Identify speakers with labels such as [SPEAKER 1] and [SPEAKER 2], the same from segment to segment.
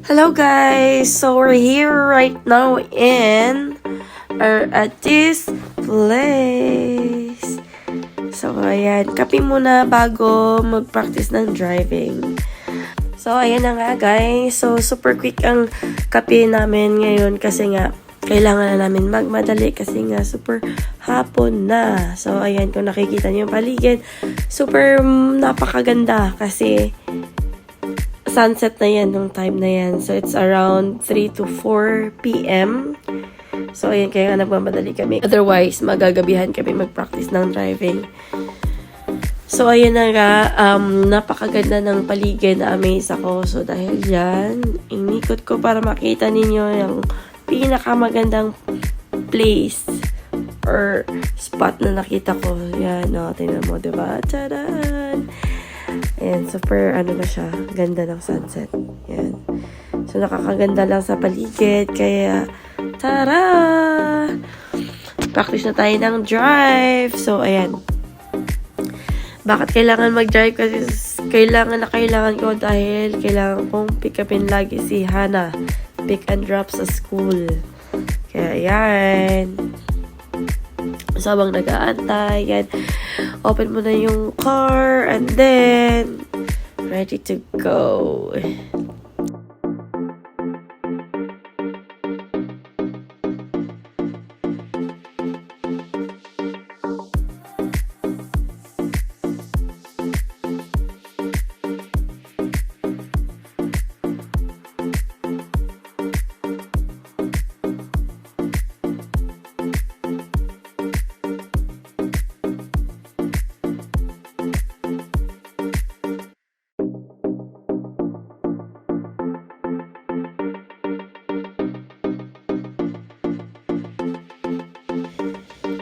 [SPEAKER 1] Hello guys! So we're here right now at this place. So ayan, kape muna bago mag-practice ng driving. So ayan na nga guys. So super quick ang kape namin ngayon kasi nga kailangan na namin magmadali kasi nga super hapon na. So ayan, kung nakikita niyo yung paligid, super napakaganda kasi sunset na yan nung time na yan. So, it's around 3 to 4 p.m. So, ayan, kaya nga nagmamadali kami. Otherwise, magagabihan kami mag-practice ng driving. So, ayan na nga, napakaganda ng paligid, na-amaze ako. So, dahil yan, inikot ko para makita ninyo yung pinakamagandang place or spot na nakita ko. Yan, no, tingnan mo, diba? Tadaan! Ayan, super ano na siya, ganda ng sunset. Ayan. So, nakakaganda lang sa paligid, kaya, tara! Practice na tayo ng drive. So, ayan. Bakit kailangan mag-drive? Kasi kailangan ko dahil kailangan kong pick upin lagi si Hana. Pick and drop sa school. Kaya, ayan. So, habang nag-aantay, yan, open mo na yung car, and then, ready to go.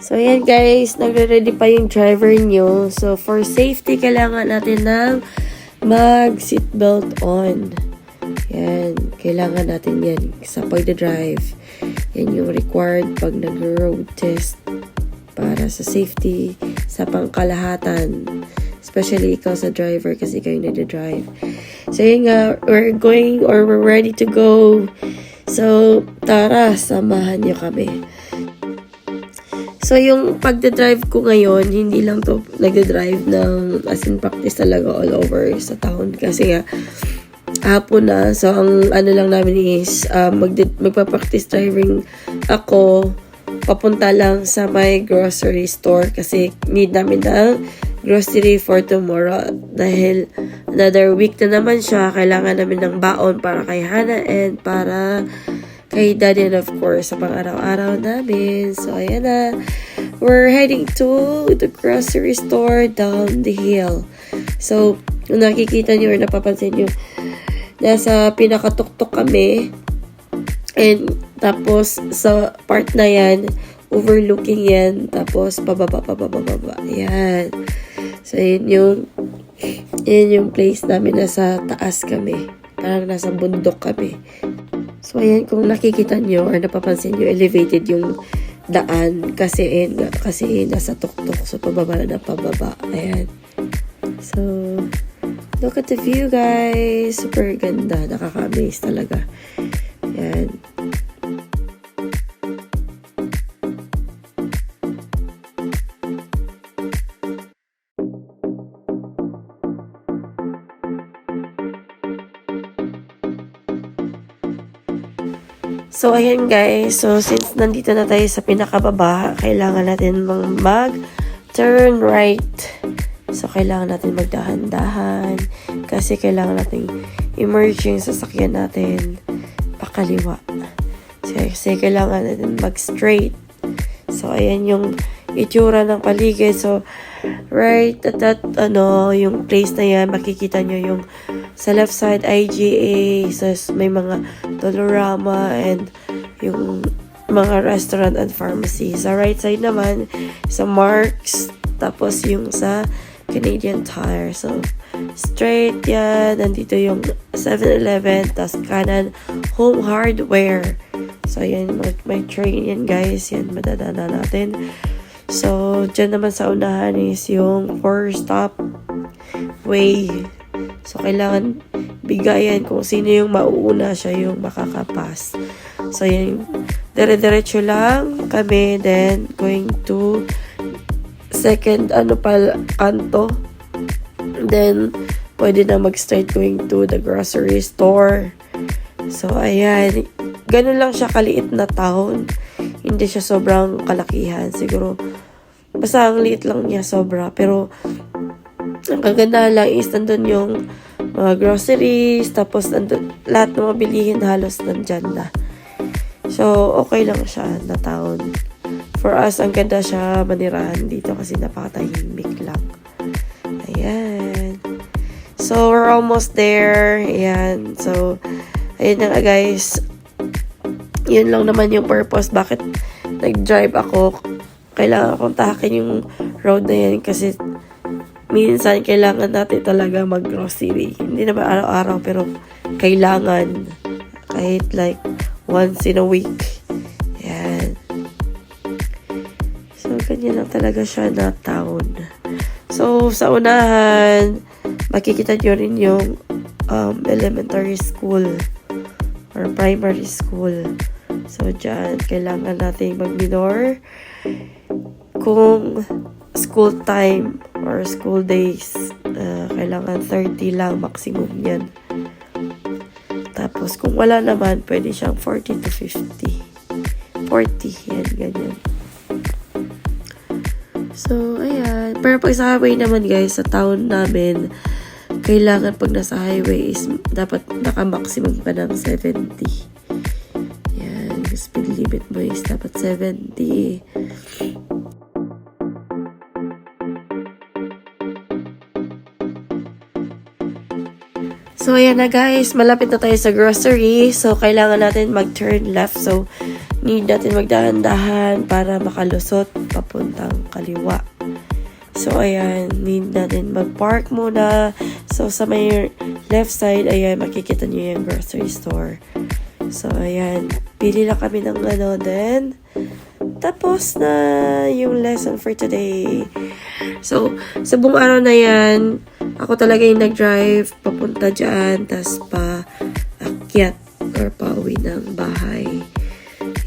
[SPEAKER 1] So, ayan guys, nagre-ready pa yung driver nyo. So, for safety, kailangan natin ng mag-seatbelt on. Yan, kailangan natin yan sa pagdadrive. Yan yung required pag nag-road test para sa safety, sa pangkalahatan. Especially ikaw sa driver kasi ikaw yung nagdadrive. So, yun nga, we're ready to go. So, tara, samahan nyo kami. So, yung pagdadrive ko ngayon, hindi lang to nagdadrive ng as in practice talaga all over sa town. Kasi nga, hapon na. So, ang ano lang namin is, magpa-practice driving ako, papunta lang sa my grocery store kasi need namin ng grocery for tomorrow. Dahil another week na naman siya, kailangan namin ng baon para kay Hana and para kay Daddy and of course sa pang-araw-araw namin. So, ayan na. We're heading to the grocery store down the hill. So, kung nakikita nyo or napapansin nyo, nasa pinakatuktok kami. And, tapos, sa part na yan, overlooking yan. Tapos, pababa. Ayan. So, yun yung place namin. Nasa taas kami. Parang nasa bundok kami. So, ayan, kung nakikita nyo or napapansin nyo, elevated yung daan kasi nasa tuktok. So, pababa na pababa. Ayan. So, look at the view, guys. Super ganda. Nakaka-amaze talaga. Ayan. So, ayan guys. So, since nandito na tayo sa pinakababa, kailangan natin mag-turn right. So, kailangan natin magdahan-dahan. Kasi kailangan natin i-merge yung sasakyan natin pakaliwa. So, kasi kailangan natin mag-straight. So, ayan yung itsura ng paligid. So, right at that, yung place na yan, makikita nyo yung sa left side, IGA, so may mga Dolorama and yung mga restaurant and pharmacy. Sa right side naman, sa Marks, tapos yung sa Canadian Tire. So, straight yan. Nandito yung 7-Eleven, tapos kanan, Home Hardware. So, yan, may train yan guys. Yan, madadana natin. So, dyan naman sa unahan is yung 4-stop way. So, kailangan bigayan kung sino yung mauuna, siya yung makakapas. So, yan, dire-diretso lang kami, then going to second kanto. Then, pwede na mag-start going to the grocery store. So, ayan. Ganun lang siya kaliit na town. Hindi siya sobrang kalakihan. Siguro, basta ang liit lang niya sobra. Pero, ang kaganda lang is nandun yung mga groceries. Tapos, nandun, lahat ng mga bilihin halos nandyan na. So, okay lang siya na town. For us, ang ganda siya manirahan dito kasi napakatahimik lang. Ayan. So, we're almost there. Ayan. So, ayun na nga guys. Yun lang naman yung purpose. Bakit nag-drive ako. Kailangan akong tahakin yung road na yan kasi minsan kailangan natin talaga mag-grocery. Hindi naman araw-araw pero kailangan. Kahit like once in a week. Ayan. So, ganyan lang talaga siya na town. So, sa unahan, makikita nyo rin yung elementary school or primary school. So, dyan, kailangan natin mag-minor kung school time or school days. Kailangan 30 lang maximum yan. Tapos, kung wala naman, pwede siyang 40 to 50. 40, yan, ganyan. So, ayan. Pero pag sa highway naman guys, sa town namin, kailangan pag nasa highway is dapat naka-maximum ka ng 70. Yan. Speed limit mo is dapat 70. So, ayan na guys. Malapit na tayo sa grocery. So, kailangan natin mag-turn left. So, need natin magdahan-dahan para makalusot papuntang kaliwa. So, ayan. Need natin mag-park muna. So, sa may left side, ayan, makikita nyo yung grocery store. So, ayan. Pili lang kami ng then tapos na yung lesson for today. So, sa buong araw na yan, ako talaga yung nag-drive papunta dyan, tas pa akyat or pauwi ng bahay.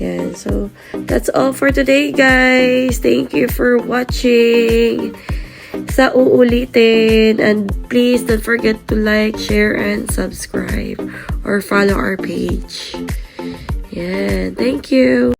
[SPEAKER 1] Yan. So, that's all for today, guys. Thank you for watching. Sa uulitin. And please don't forget to like, share, and subscribe. Or follow our page. Yan. Thank you.